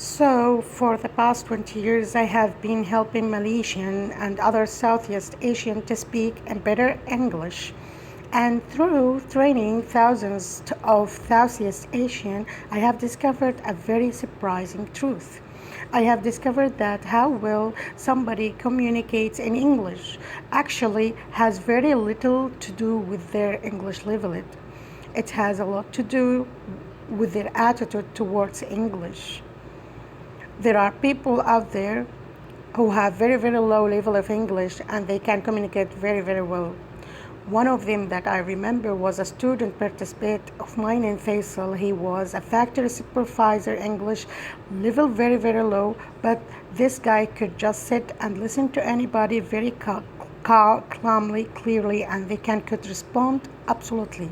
So, for the past 20 years, I have been helping Malaysian and other Southeast Asian to speak and better English. And through training thousands of Southeast Asian, I have discovered a very surprising truth. I have discovered that how well somebody communicates in English actually has very little to do with their English level. It has a lot to do with their attitude towards English. There are people out there who have very low level of English and they can communicate very well. One of them that I remember was a student participant of mine in Faisal. He was a factory supervisor English level very low, but this guy could just sit and listen to anybody very calmly, clearly, and they could respond absolutely,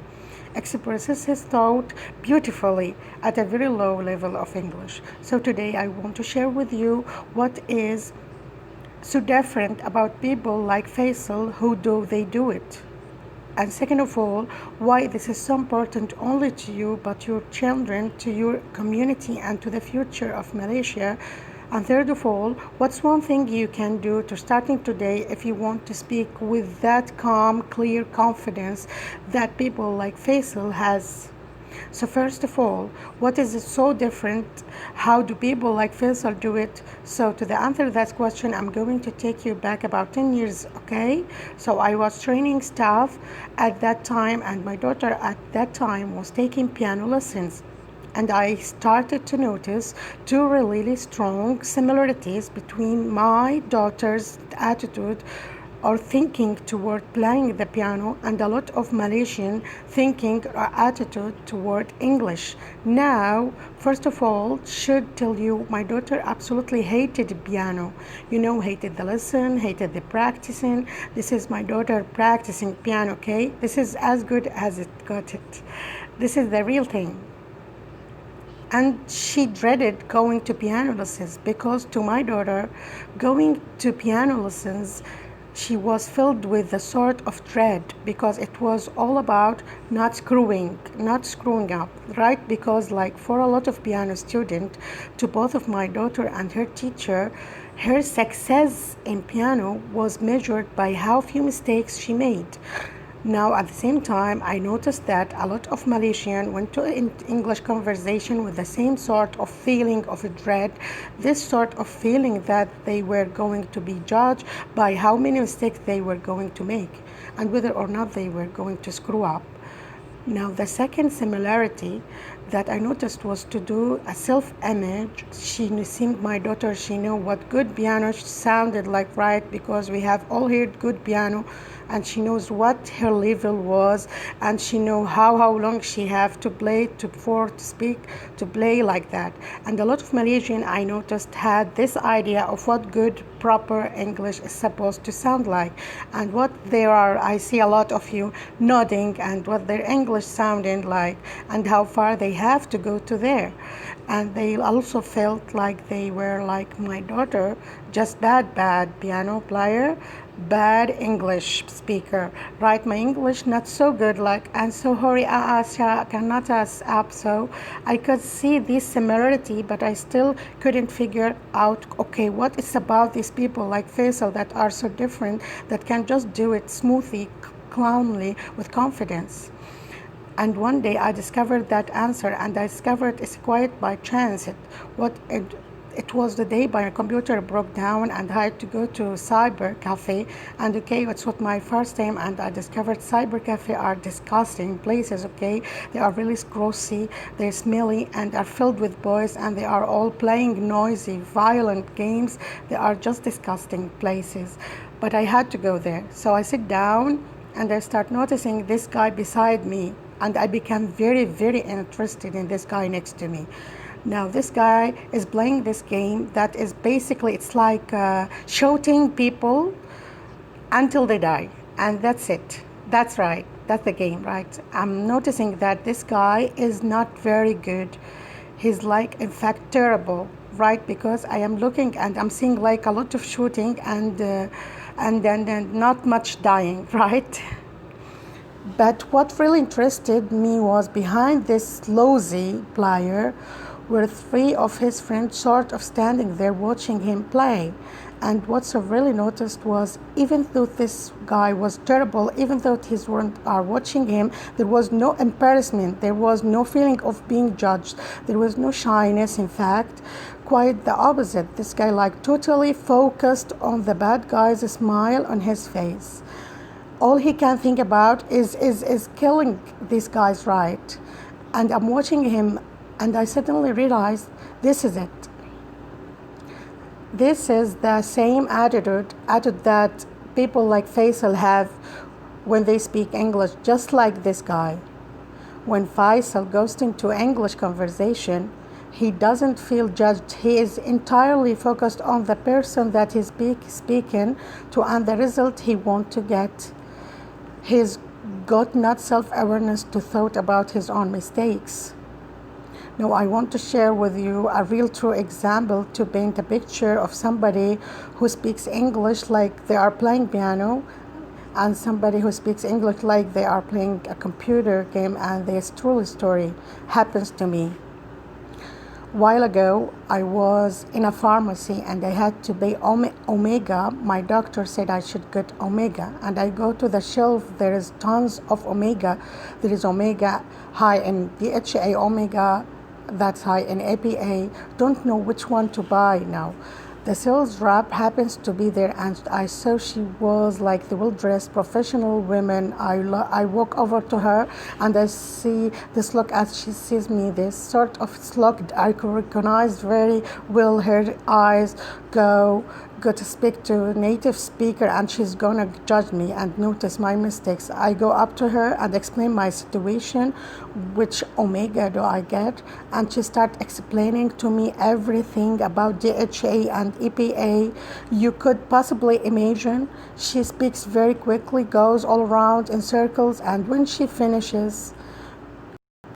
expresses his thought beautifully at a very low level of English. So today I want to share with you what is so different about people like Faisal. Who do they do it? And second of all, why this is so important only to you, but your children, to your community, and to the future of Malaysia. And third of all, what's one thing you can do to starting today if you want to speak with that calm, clear confidence that people like Faisal has? So first of all, what is it so different? How do people like Faisal do it? So to the answer that question, I'm going to take you back about 10 years, okay? So I was training staff at that time, and my daughter at that time was taking piano lessons. And I started to notice two really strong similarities between my daughter's attitude or thinking toward playing the piano and a lot of Malaysian thinking or attitude toward English. Now, first of all, should tell you my daughter absolutely hated piano. Hated the lesson, hated the practicing. This is my daughter practicing piano, okay? This is as good as it got it. This is the real thing. And she dreaded going to piano lessons because to my daughter, going to piano lessons, she was filled with a sort of dread because it was all about not screwing up, right? Because like for a lot of piano students, to both of my daughter and her teacher, her success in piano was measured by how few mistakes she made. Now, at the same time, I noticed that a lot of Malaysian went to English conversation with the same sort of feeling of dread, this sort of feeling that they were going to be judged by how many mistakes they were going to make and whether or not they were going to screw up. Now, the second similarity that I noticed was to do a self-image. She seemed, my daughter, she knew what good piano sounded like, right? Because we have all heard good piano, and she knows what her level was, and she knew how long she have to play to play like that. And a lot of Malaysian I noticed had this idea of what good proper English is supposed to sound like, and what there are. I see a lot of you nodding, and what their English sounding like, and how far they have to go to there. And they also felt like they were like my daughter, just bad piano player, bad English speaker, right? My English not so good, like, and so hurry cannot up. So I could see this similarity, but I still couldn't figure out, okay, what is about these people like Faisal that are so different, that can just do it smoothly, calmly, with confidence. And one day I discovered that answer, and I discovered it's quite by chance. It was the day my computer broke down and I had to go to cyber cafe. And okay, it's what my first time, and I discovered cyber cafe are disgusting places, okay? They are really grossy, they're smelly, and are filled with boys, and they are all playing noisy, violent games. They are just disgusting places. But I had to go there. So I sit down and I start noticing this guy beside me, and I became very interested in this guy next to me. Now this guy is playing this game that is basically, it's like shooting people until they die, and that's it. That's right, that's the game, right? I'm noticing that this guy is not very good. He's like, in fact, terrible, right? Because I am looking and I'm seeing like a lot of shooting and then not much dying, right? But what really interested me was behind this lousy player were three of his friends sort of standing there watching him play. And what I really noticed was, even though this guy was terrible, even though his friends are watching him, there was no embarrassment, there was no feeling of being judged, there was no shyness. In fact, quite the opposite. This guy like totally focused on the bad guy's smile on his face. All he can think about is killing these guys, right? And I'm watching him, and I suddenly realized this is it. This is the same attitude that people like Faisal have when they speak English, just like this guy. When Faisal goes into English conversation, he doesn't feel judged. He is entirely focused on the person that he's speaking to and the result he wants to get. He's got not self-awareness to thought about his own mistakes. Now, I want to share with you a real true example to paint a picture of somebody who speaks English like they are playing piano, and somebody who speaks English like they are playing a computer game, and this true story happens to me. While ago, I was in a pharmacy and I had to buy Omega. My doctor said I should get Omega, and I go to the shelf. There is tons of Omega. There is Omega high in DHA, Omega that's high in APA. Don't know which one to buy now. The sales rep happens to be there, and I saw she was like the well-dressed professional woman. I walk over to her and I see this look as she sees me, this sort of look I could recognize very well. Her eyes go to speak to a native speaker, and she's gonna judge me and notice my mistakes. I go up to her and explain my situation, which Omega do I get, and she start explaining to me everything about DHA and EPA you could possibly imagine. She speaks very quickly, goes all around in circles, and when she finishes,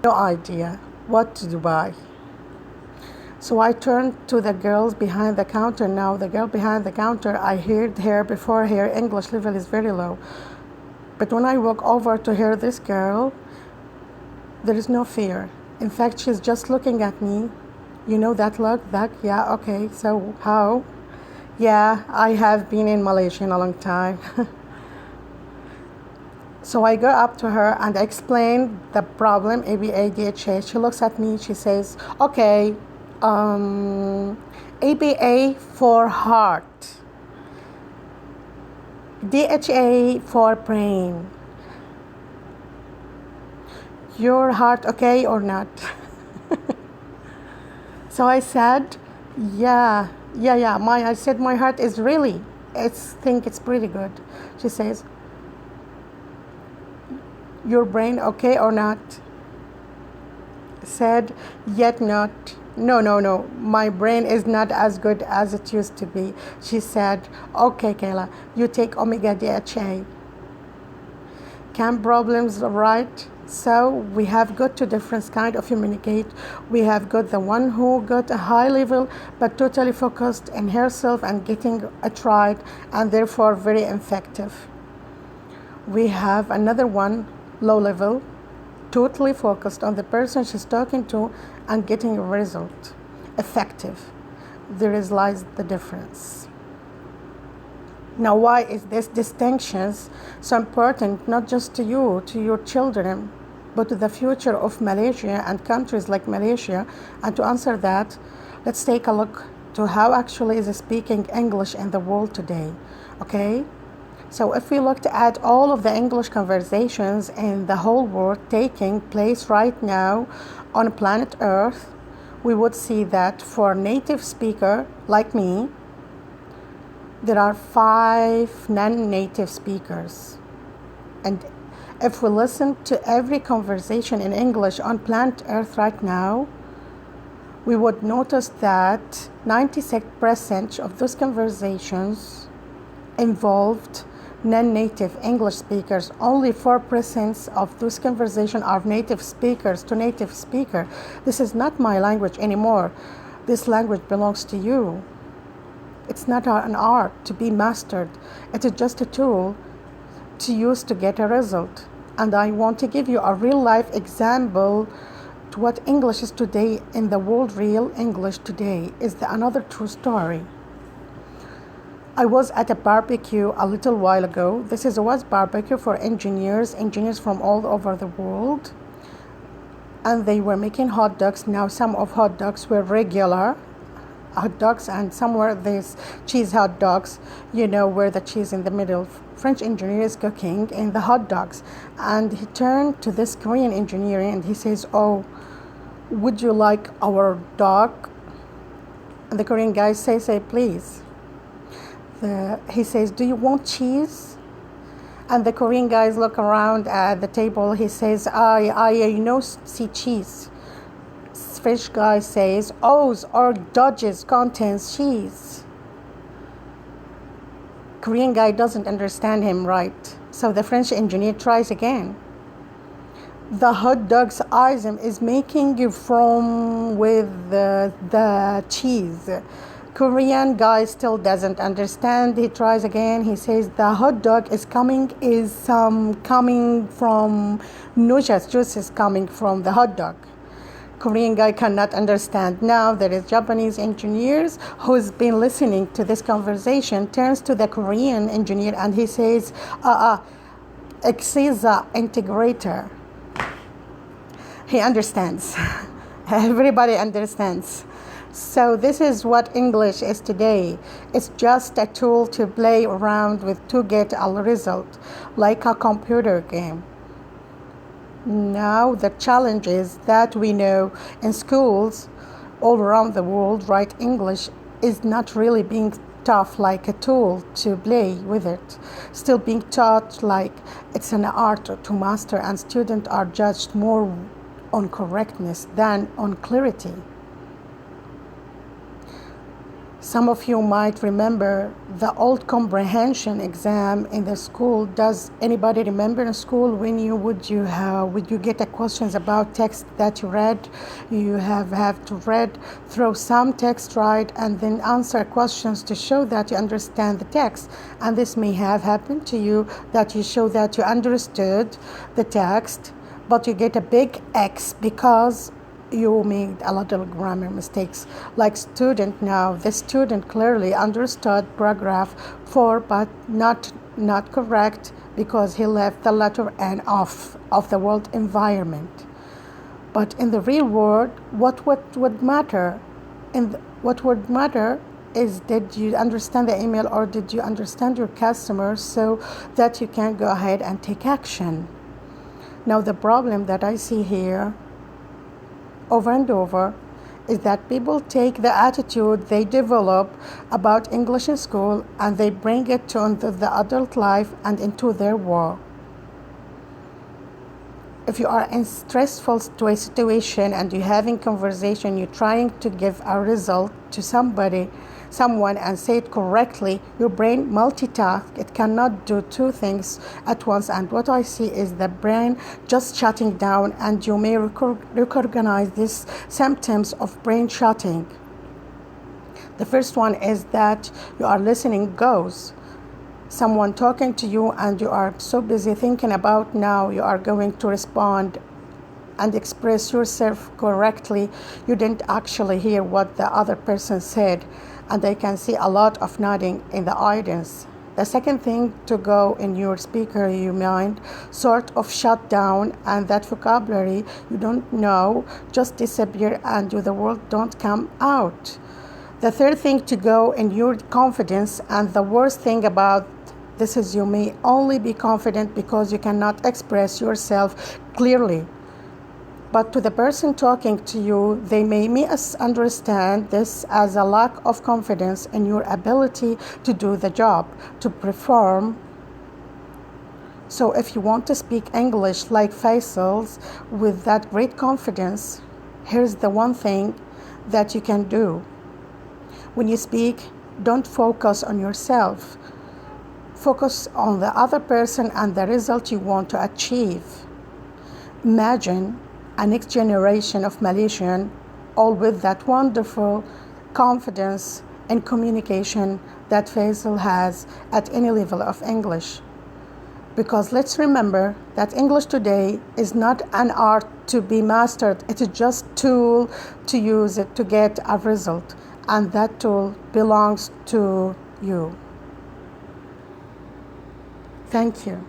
no idea what to buy. So I turned to the girls behind the counter. Now the girl behind the counter, I heard her before. Her English level is very low. But when I walk over to her, this girl, there is no fear. In fact, she's just looking at me. You know that look? Yeah, okay, so how? Yeah, I have been in Malaysia in a long time. So I go up to her and I explain the problem, ABA, DHA. She looks at me, she says, okay, ABA for heart, DHA for brain. Your heart okay or not? So I said, yeah. I said my heart is really, think it's pretty good. She says, your brain okay or not? Said, yet not. No, my brain is not as good as it used to be. She said, okay, Kayla, you take Omega DHA. Can problems, right? So we have got two different kind of communicate. We have got the one who got a high level but totally focused in herself and getting it right, and therefore very effective. We have another one, low level, totally focused on the person she's talking to and getting a result, effective. There lies the difference. Now, why is this distinctions so important, not just to you, to your children, but to the future of Malaysia and countries like Malaysia? And to answer that, let's take a look to how actually is speaking English in the world today, okay? So if we looked at all of the English conversations in the whole world taking place right now on planet Earth, we would see that for native speaker like me, there are 5 non-native speakers. And if we listen to every conversation in English on planet Earth right now, we would notice that 96% of those conversations involved non-native English speakers. Only 4% of those conversations are native speakers to native speaker. This is not my language anymore. This language belongs to you. It's not an art to be mastered. It is just a tool to use to get a result. And I want to give you a real life example what English is today in the world, real English today, is another true story. I was at a barbecue a little while ago. This was barbecue for engineers from all over the world. And they were making hot dogs. Now some of hot dogs were regular hot dogs and some were these cheese hot dogs, where the cheese in the middle. French engineer is cooking in the hot dogs. And he turned to this Korean engineer and he says, "Oh, would you like our dog?" And the Korean guy says, please. He says, "Do you want cheese?" And the Korean guys look around at the table. He says, I see cheese. French guy says, "O's or Dodges contains cheese." Korean guy doesn't understand him right. So the French engineer tries again. "The hot dog's item is making you from with the cheese." Korean guy still doesn't understand. He tries again. He says, "The hot dog is coming from juice is coming from the hot dog." Korean guy cannot understand. Now there is Japanese engineers who's been listening to this conversation, turns to the Korean engineer and he says, "Excuse the integrator." He understands. Everybody understands. So this is what English is today. It's just a tool to play around with to get a result, like a computer game. Now the challenge is that we know in schools all around the world, right, English is not really being taught like a tool to play with it. Still being taught like it's an art to master, and students are judged more on correctness than on clarity. Some of you might remember the old comprehension exam in the school. Does anybody remember in school when would you get a questions about text that you read? You have to read through some text, right, and then answer questions to show that you understand the text. And this may have happened to you, that you show that you understood the text, but you get a big X because you made a lot of grammar mistakes. Like student now, the student clearly understood paragraph 4, but not correct because he left the letter N off of the world environment. But in the real world, what would matter? What would matter is, did you understand the email or did you understand your customer so that you can go ahead and take action? Now the problem that I see here over and over is that people take the attitude they develop about English in school and they bring it to into the adult life and into their work. If you are in stressful situation and you're having conversation, you're trying to give a result to someone and say it correctly, your brain multitask. It cannot do two things at once. And what I see is the brain just shutting down, and you may recognize these symptoms of brain shutting. The first one is that you are listening goes. Someone talking to you and you are so busy thinking about now you are going to respond and express yourself correctly, you didn't actually hear what the other person said, and I can see a lot of nodding in the audience. The second thing to go in your speaker, your mind sort of shut down, and that vocabulary you don't know just disappear and the word don't come out. The third thing to go in your confidence, and the worst thing about this is you may only be confident because you cannot express yourself clearly. But to the person talking to you, they may misunderstand this as a lack of confidence in your ability to do the job, to perform. So if you want to speak English like Faisal's with that great confidence, here's the one thing that you can do. When you speak, don't focus on yourself. Focus on the other person and the result you want to achieve. Imagine a next generation of Malaysian, all with that wonderful confidence and communication that Faisal has at any level of English. Because let's remember that English today is not an art to be mastered. It is just a tool to use it to get a result. And that tool belongs to you. Thank you.